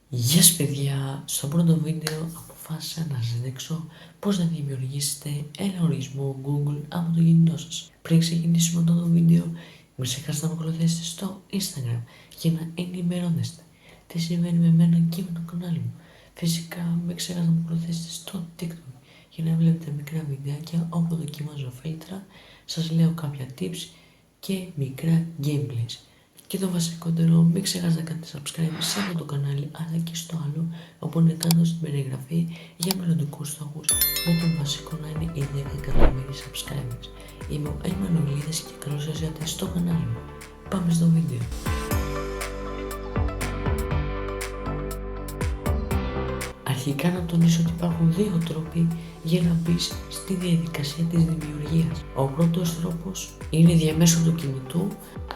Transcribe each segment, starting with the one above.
Γεια σας παιδιά, στο πρώτο βίντεο αποφάσισα να σας δείξω πώς να δημιουργήσετε ένα ορισμό Google από το κινητό σας. Πριν ξεκινήσουμε αυτό το βίντεο, μην ξεχάσετε να με ακολουθήσετε στο Instagram για να ενημερώνεστε τι συμβαίνει με εμένα και με το κανάλι μου. Φυσικά μην ξεχάσετε να με ακολουθήσετε στο TikTok για να βλέπετε μικρά βιντεάκια όπου δοκιμάζω φίλτρα, σας λέω κάποια tips και μικρά gameplays. Και το βασικότερο, μην ξεχάσετε να κάνετε subscribe σε αυτό το κανάλι αλλά και στο άλλο, όπου είναι κάτω στην περιγραφή για μελλοντικούς στόχους, με το βασικό να είναι οι 10 εκατομμύρια subscribers. Είμαι ο Εμμανουηλίδης και καλώς ήρθατε στο κανάλι μου. Πάμε στο βίντεο. Αρχικά να τονίσω ότι υπάρχουν δύο τρόποι για να μπεις στη διαδικασία της δημιουργίας. Ο πρώτος τρόπος είναι διαμέσου του κινητού,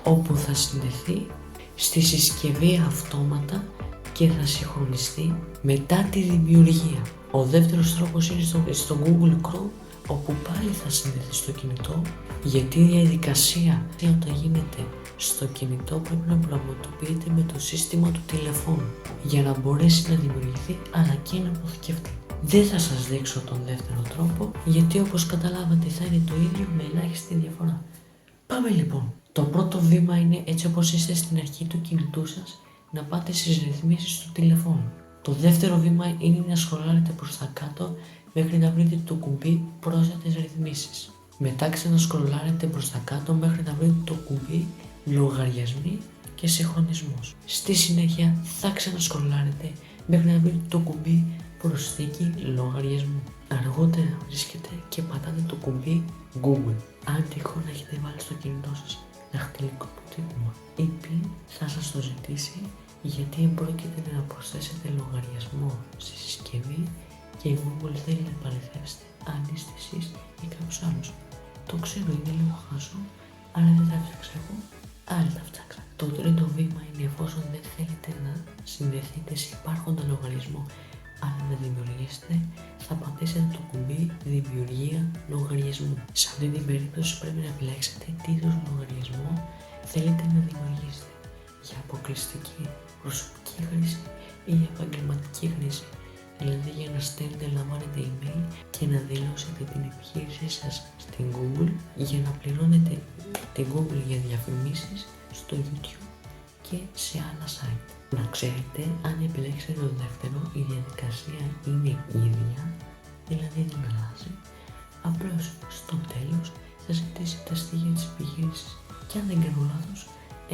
όπου θα συνδεθεί στη συσκευή αυτόματα και θα συγχρονιστεί μετά τη δημιουργία. Ο δεύτερος τρόπος είναι στο Google Chrome, όπου πάλι θα συνδεθεί στο κινητό, γιατί η διαδικασία όταν γίνεται στο κινητό πρέπει να πραγματοποιείται με το σύστημα του τηλεφώνου για να μπορέσει να δημιουργηθεί αλλά και να αποθηκευτεί. Δεν θα σας δείξω τον δεύτερο τρόπο, γιατί όπως καταλάβατε θα είναι το ίδιο με ελάχιστη διαφορά. Πάμε λοιπόν. Το πρώτο βήμα είναι, έτσι όπως είστε στην αρχή του κινητού σας, να πάτε στις ρυθμίσεις του τηλεφώνου. Το δεύτερο βήμα είναι να σκρολάρετε προς τα κάτω μέχρι να βρείτε το κουμπί πρόσθετες ρυθμίσεις. Μετά ξανασκρολάρετε προς τα κάτω μέχρι να βρείτε το κουμπί λογαριασμοί και συγχρονισμός. Στη συνέχεια θα ξανασκρολάρετε μέχρι να βρείτε το κουμπί προσθήκη λογαριασμού. Αργότερα βρίσκετε και πατάτε το κουμπί Google. Αν τυχόν έχετε βάλει στο κινητό σας δαχτυλικό αποτύπωμα ή PIN, θα σας το ζητήσει, γιατί πρόκειται να προσθέσετε λογαριασμό στη συσκευή και η Google θέλει να επαληθεύσετε αν είστε εσείς ή κάποιος άλλος. Το ξέρω, είναι λίγο χάσο, αλλά δεν τα φτιάξα εγώ, άλλοι τα φτιάξα. Το τρίτο βήμα είναι, εφόσον δεν θέλετε να συνδεθείτε σε υπάρχοντα λογαριασμό αλλά να δημιουργήσετε, θα πατήσετε το κουμπί δημιουργία λογαριασμού. Σε αυτή την περίπτωση πρέπει να επιλέξετε τι είδους λογαριασμό θέλετε να δημιουργήσετε, για αποκλειστική προσωπική χρήση ή για επαγγελματική χρήση, δηλαδή για να στέλνετε, λαμβάνετε email και να δηλώσετε την επιχείρησή σας στην Google, για να πληρώνετε την Google για διαφημίσεις στο YouTube και σε άλλα site. Να ξέρετε, αν επιλέξετε το δεύτερο, η διαδικασία είναι ίδια, δηλαδή δεν αλλάζει. Απλώς στο τέλος θα ζητήσει τα στοιχεία της επιχείρησης και, αν δεν κάνω λάθος,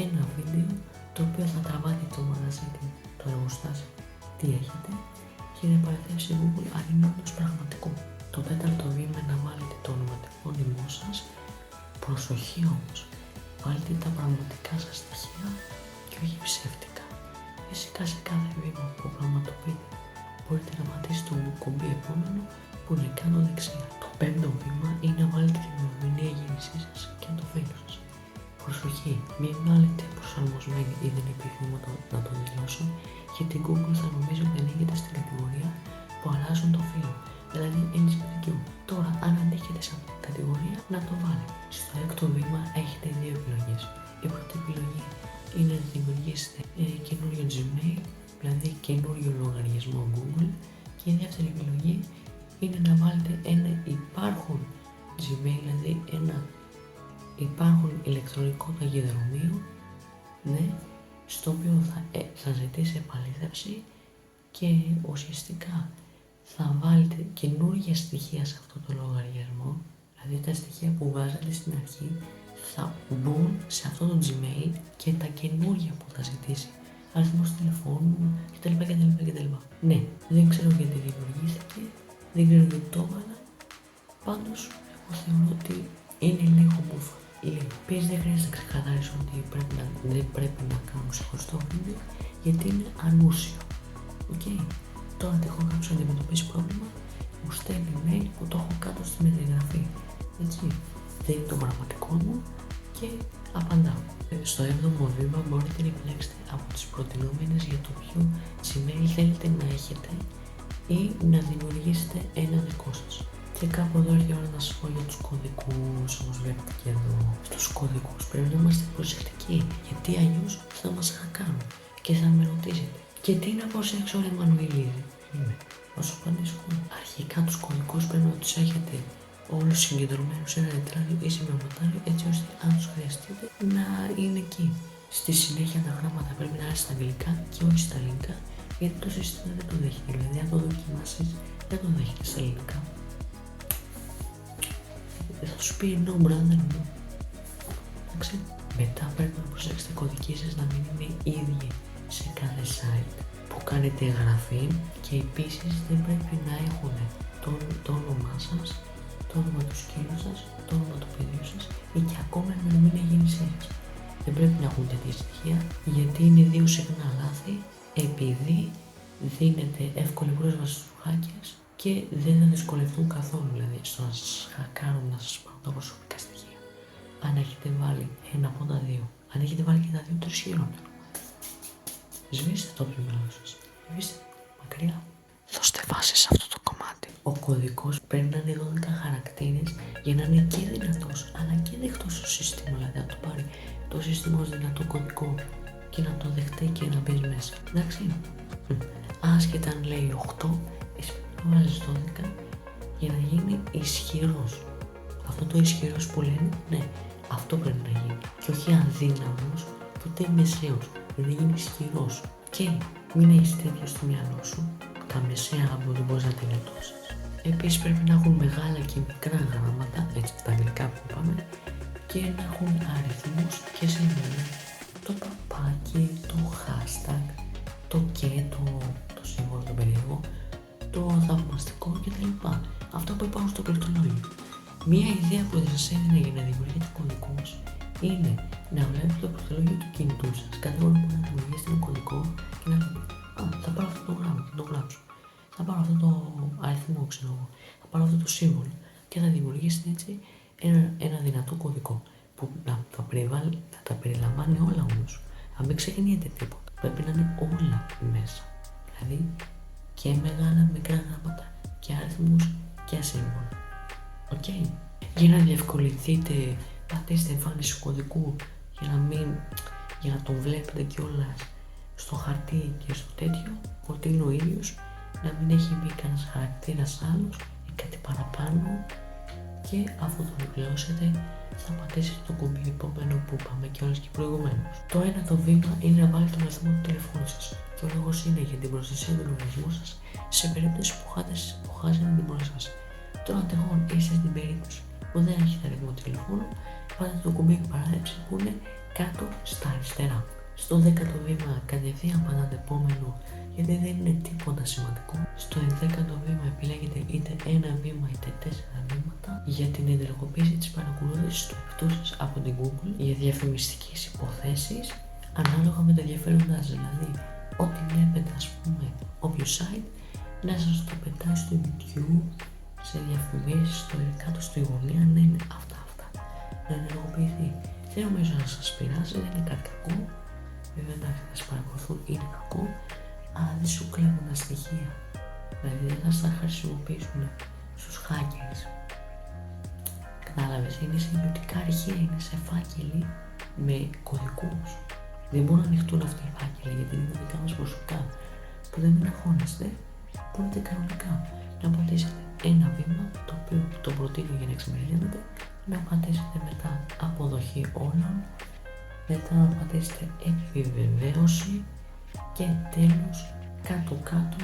ένα βίντεο το οποίο θα τραβάει το μαγαζί, το εργοστάσιο, τι έχετε, και να επαληθεύσει η Google αν είναι όντως πραγματικό. Το τέταρτο βήμα είναι να βάλετε το ονοματεπώνυμό σας. Προσοχή όμως, βάλτε τα πραγματικά σας στοιχεία και όχι ψεύτικα. Φυσικά σε κάθε βήμα που πραγματοποιείτε μπορείτε να πατήσετε το κουμπί επόμενο που είναι κάτω δεξιά. Το πέμπτο βήμα είναι να βάλετε την ημερομηνία γέννησής σας και το φύλλο σας. Προσοχή, μην βάλετε προσαρμοσμένη ή δεν επιθυμώ να το δηλώσω, γιατί η Google θα νομίζει ότι ανήκετε στην κατηγορία που αλλάζουν το φύλλο, δηλαδή ενισχυτικού. Τώρα, αν ανήκετε σε αυτή την κατηγορία, να το βάλετε. Στο έκτο βήμα έχετε δύο επιλογές. Η πρώτη επιλογή είναι να δημιουργήσετε καινούριο Gmail, δηλαδή καινούριο λογαριασμό Google, και η δεύτερη επιλογή είναι να βάλετε ένα υπάρχον Gmail, δηλαδή ένα υπάρχον ηλεκτρονικό ταχυδρομείο, ναι, στο οποίο θα ζητήσει επαλήθευση και ουσιαστικά θα βάλετε καινούργια στοιχεία σε αυτό το λογαριασμό, δηλαδή τα στοιχεία που βάζατε στην αρχή θα μπουν σε αυτό το Gmail και τα καινούργια που θα ζητήσει, αριθμός τηλεφώνου κτλ. Ναι, δεν ξέρω γιατί δημιουργήθηκε, δεν ξέρω γιατί το έβαλα, πάντως εγώ θεωρώ ότι είναι λίγο μπουφα. Επίσης δεν χρειάζεται να ξεκαθαρίσω ότι δεν πρέπει να κάνουμε ξεχωριστό βίντεο, γιατί είναι ανούσιο. Τώρα τυχόν κάποιος αντιμετωπίσει πρόβλημα, μου στέλνει email που το έχω κάτω στην περιγραφή. Έτσι, δεν είναι το πραγματικό μου και απαντάω. Στο 7ο βήμα μπορείτε να επιλέξετε από τις προτινόμενες για το ποιο Gmail θέλετε να έχετε ή να δημιουργήσετε ένα δικό σας. Και κάπου εδώ έρχεται η ώρα να σας πω για τους κωδικούς, όπως βλέπετε και εδώ. Στους κωδικούς πρέπει να είμαστε προσεκτικοί, γιατί αλλιώς θα μας χακάρουν και θα με ρωτήσετε. Και τι να προσέξω ρε Μανουηλίδη. Όσο απαντήσω, αρχικά τους κωδικούς πρέπει να τους έχετε όλους συγκεντρωμένους σε ένα τετράδιο ή σημειωματάριο, έτσι ώστε αν τους χρειαστείτε να είναι εκεί. Στη συνέχεια τα γράμματα πρέπει να είναι στα αγγλικά και όχι στα ελληνικά, γιατί το σύστημα δεν το δέχεται. Δηλαδή, αν το δοκιμάσεις, δεν το δέχεται στα ελληνικά. Θα σου πει no brother no. Εντάξει. Μετά πρέπει να προσέξετε οι κωδικοί σας να μην είναι ίδιοι σε κάθε site που κάνετε εγγραφή, και επίσης δεν πρέπει να έχουν το όνομά σας, το όνομα του σκύλου σας, το όνομα του παιδιού σας ή και ακόμα η ημερομηνία γέννησής σας. Δεν πρέπει να έχουν τέτοια στοιχεία, γιατί είναι δύο συχνά λάθη, επειδή δίνεται εύκολη πρόσβαση στους hackers και δεν θα δυσκολευτούν καθόλου, δηλαδή στο να σας χακάρουν, να σας πάρουν τα προσωπικά στοιχεία. Αν έχετε βάλει ένα από τα δύο, αν έχετε βάλει και τα δύο, το χειρότερο. Σβήστε το πλημμύρο σας. Σβήστε μακριά. Δώστε βάση σε αυτό το κομμάτι. Ο κωδικός πρέπει να είναι 12 χαρακτήρες για να είναι και δυνατός, αλλά και δεκτός στο σύστημα. Δηλαδή να το πάρει το σύστημα ως δυνατό κωδικό και να το δεχτεί και να μπει μέσα. Εντάξει. Άσχετα αν λέει 8, εσύ πρέπει να βάζεις 12 για να γίνει ισχυρός. Αυτό το ισχυρός που λένε, ναι, αυτό πρέπει να γίνει. Και όχι αδύναμος, ούτε μεσαίος. Να γίνει ισχυρός. Και μην έχεις τέτοιο στο μυαλό σου, τα μεσαία που δεν μπορείς να τελετώσεις. Επίσης πρέπει να έχουν μεγάλα και μικρά γράμματα, έτσι τα αγγλικά που είπαμε, και να έχουν αριθμούς και σύμβολα. Το παπάκι, το hashtag, το και, το σύμβολο, το περίεργο, το θαυμαστικό κτλ. Αυτό που υπάρχουν στο πληκτρολόγιο. Μία ιδέα που θα σας έδινα για να δημιουργείτε κωδικούς είναι να βλέπετε το πληκτρολόγιο του κινητού σας κάθε φορά που να δημιουργήσετε ένα κωδικό και να πείτε θα πάρω αυτό το γράμμα και το γράψω. Θα πάρω αυτό το αριθμό, ξέρω εγώ. Θα πάρω αυτό το σύμβολο και θα δημιουργήσετε έτσι ένα δυνατό κωδικό που να τα περιλαμβάνει όλα όμως. Αν μην ξεχνιέται τίποτα. Πρέπει να είναι όλα μέσα. Δηλαδή και μεγάλα μικρά γράμματα και αριθμούς και σύμβολα. Οκ. Για να διευκολυνθείτε, πατήστε εμφάνιση κωδικού για να τον βλέπετε κιόλας στο χαρτί και στο τέτοιο, ότι είναι ο ίδιος, να μην έχει μπει κανένας χαρακτήρας άλλος ή κάτι παραπάνω, και αφού το ολοκληρώσετε θα πατήσετε το κουμπί επόμενο που είπαμε κιόλας και προηγουμένως. Το ένατο βήμα είναι να βάλετε τον αριθμό του τηλεφώνου σας, και ο λόγος είναι για την προστασία του λογαριασμού σας σε περίπτωση που χάσετε την πόρτα σας. Τώρα τυχόν είστε στην περίπτωση που δεν έχετε αριθμό τηλεφώνου, πάτε το κουμπί παράδεψη που είναι κάτω στα αριστερά. Στο 10ο βήμα κατευθείαν πατάτε επόμενο, γιατί δεν είναι τίποτα σημαντικό. Στο 11ο βήμα επιλέγετε είτε ένα βήμα είτε 4 βήματα για την ενεργοποίηση της παρακολούθησης του εαυτού σας από την Google για διαφημιστικές υποθέσεις ανάλογα με τα ενδιαφέροντά σας. Δηλαδή, ό,τι βλέπετε, ας πούμε, όποιο site, να σας το πετάει στο YouTube, σε διαφημίσεις, στο κάτω στη γωνία, να είναι αυτά. Να ενεργοποιηθεί. Δεν νομίζω να σας πειράζει, δεν είναι κάτι κακό. Βέβαια, εντάξει, θα σας παρακολουθούν, είναι κακό, αλλά δεν σου κλέβουν τα στοιχεία. Δηλαδή, δεν θα στα χρησιμοποιήσουν στους hackers. Κατάλαβες, είναι σε ιδιωτικά αρχεία, είναι σε φάκελοι με κωδικούς. Δεν μπορούν να ανοιχτούν αυτοί οι φάκελοι, γιατί είναι δικά μας προσωπικά. Που δεν αγχώνεστε, μπορείτε κανονικά να πατήσετε ένα βήμα, το οποίο το προτείνω για να εξημερίζετε, να πατήσετε μετά αποδοχή όλων, μετά να πατήσετε επιβεβαίωση και τέλος κάτω-κάτω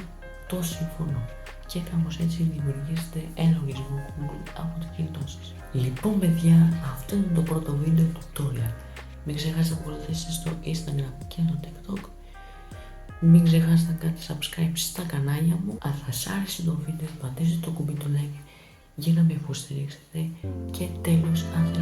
το συμφωνώ. Και κάπως έτσι δημιουργήσετε ένα λογαριασμό Google από το κινητό σας. Λοιπόν παιδιά, αυτό είναι το πρώτο βίντεο tutorial. Μην ξεχάσετε να ακολουθήσετε στο Instagram και στο TikTok. Μην ξεχάσετε να κάνετε subscribe στα κανάλια μου. Αν σας άρεσε το βίντεο, πατήστε το κουμπί του like για να με υποστηρίξετε. Και τέλος, αν